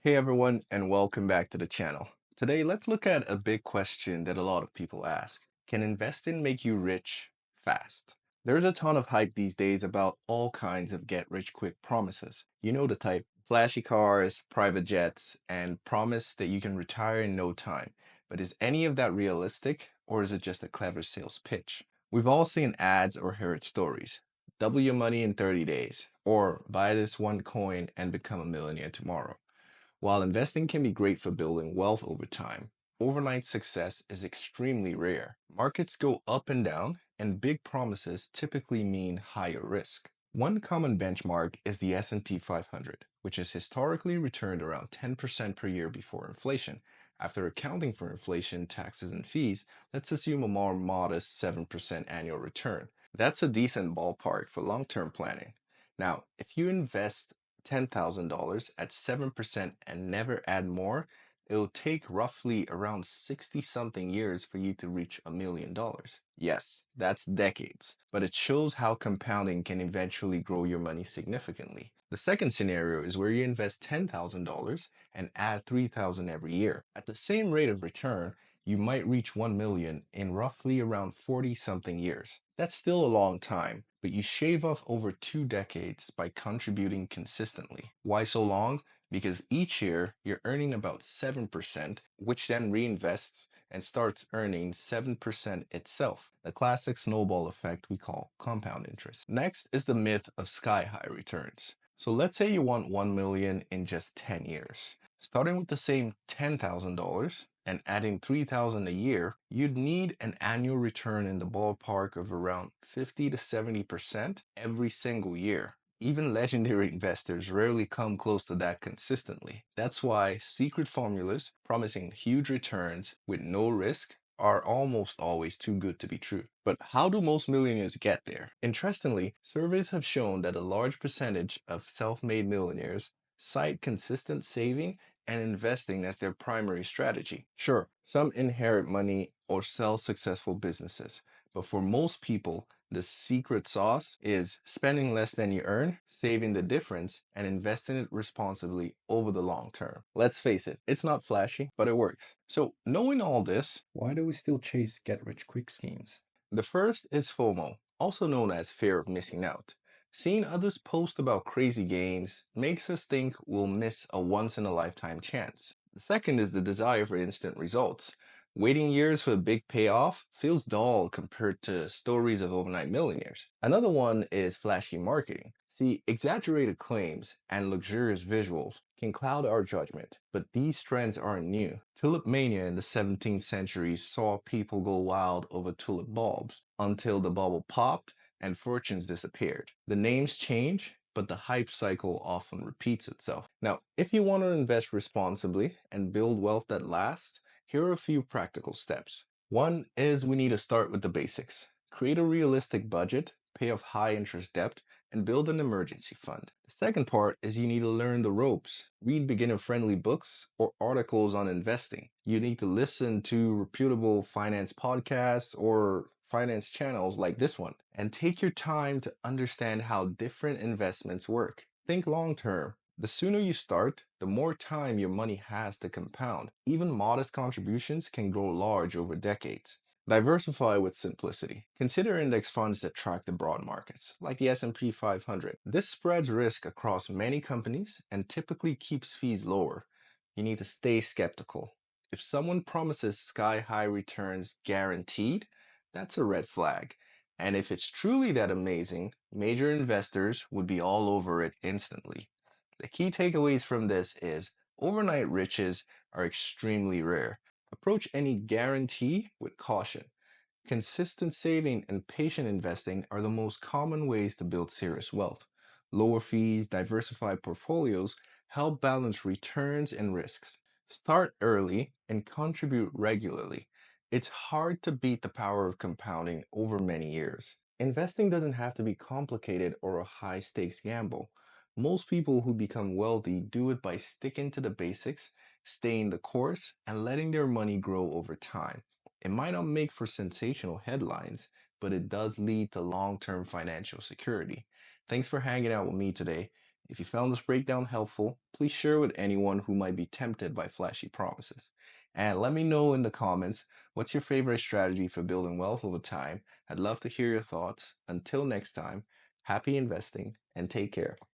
Hey everyone, and welcome back to the channel. Today, let's look at a big question that a lot of people ask. Can investing make you rich fast? There's a ton of hype these days about all kinds of get-rich-quick promises. You know the type: flashy cars, private jets, and promise that you can retire in no time. But is any of that realistic, or is it just a clever sales pitch? We've all seen ads or heard stories. Double your money in 30 days, or buy this one coin and become a millionaire tomorrow. While investing can be great for building wealth over time, overnight success is extremely rare. Markets go up and down, and big promises typically mean higher risk. One common benchmark is the S&P 500, which has historically returned around 10% per year before inflation. After accounting for inflation, taxes, and fees, let's assume a more modest 7% annual return. That's a decent ballpark for long-term planning. Now, if you invest $10,000 at 7% and never add more, it'll take roughly around 60 something years for you to reach $1 million. Yes, that's decades, but it shows how compounding can eventually grow your money significantly. The second scenario is where you invest $10,000 and add 3,000 every year. At the same rate of return, you might reach 1 million in roughly around 40 something years. That's still a long time, but you shave off over 2 decades by contributing consistently. Why so long? Because each year you're earning about 7%, which then reinvests and starts earning 7% itself. The classic snowball effect we call compound interest. Next is the myth of sky-high returns. So let's say you want 1 million in just 10 years. Starting with the same $10,000 and adding 3,000 a year, you'd need an annual return in the ballpark of around 50 to 70% every single year. Even legendary investors rarely come close to that consistently. That's why secret formulas promising huge returns with no risk are almost always too good to be true. But how do most millionaires get there? Interestingly, surveys have shown that a large percentage of self-made millionaires cite consistent saving and investing as their primary strategy. Sure, some inherit money or sell successful businesses, but for most people, the secret sauce is spending less than you earn, saving the difference, and investing it responsibly over the long term. Let's face it, it's not flashy, but it works. So, knowing all this, why do we still chase get-rich-quick schemes? The first is FOMO, also known as fear of missing out. Seeing others post about crazy gains makes us think we'll miss a once-in-a-lifetime chance. The second is the desire for instant results. Waiting years for a big payoff feels dull compared to stories of overnight millionaires. Another one is flashy marketing. See, exaggerated claims and luxurious visuals can cloud our judgment, but these trends aren't new. Tulip mania in the 17th century saw people go wild over tulip bulbs until the bubble popped and fortunes disappeared. The names change, but the hype cycle often repeats itself. Now, if you want to invest responsibly and build wealth that lasts, here are a few practical steps. One is we need to start with the basics. Create a realistic budget, pay off high interest debt, and build an emergency fund. The second part is you need to learn the ropes. Read beginner-friendly books or articles on investing. You need to listen to reputable finance podcasts or finance channels like this one, and take your time to understand how different investments work. Think long term. The sooner you start, the more time your money has to compound. Even modest contributions can grow large over decades. Diversify with simplicity. Consider index funds that track the broad markets, like the S&P 500. This spreads risk across many companies and typically keeps fees lower. You need to stay skeptical. If someone promises sky-high returns guaranteed, that's a red flag. And if it's truly that amazing, major investors would be all over it instantly. The key takeaways from this is overnight riches are extremely rare. Approach any guarantee with caution. Consistent saving and patient investing are the most common ways to build serious wealth. Lower fees, diversified portfolios help balance returns and risks. Start early and contribute regularly. It's hard to beat the power of compounding over many years. Investing doesn't have to be complicated or a high stakes gamble. Most people who become wealthy do it by sticking to the basics, staying the course, and letting their money grow over time. It might not make for sensational headlines, but it does lead to long-term financial security. Thanks for hanging out with me today. If you found this breakdown helpful, please share with anyone who might be tempted by flashy promises. And let me know in the comments what's your favorite strategy for building wealth over time. I'd love to hear your thoughts. Until next time, happy investing and take care.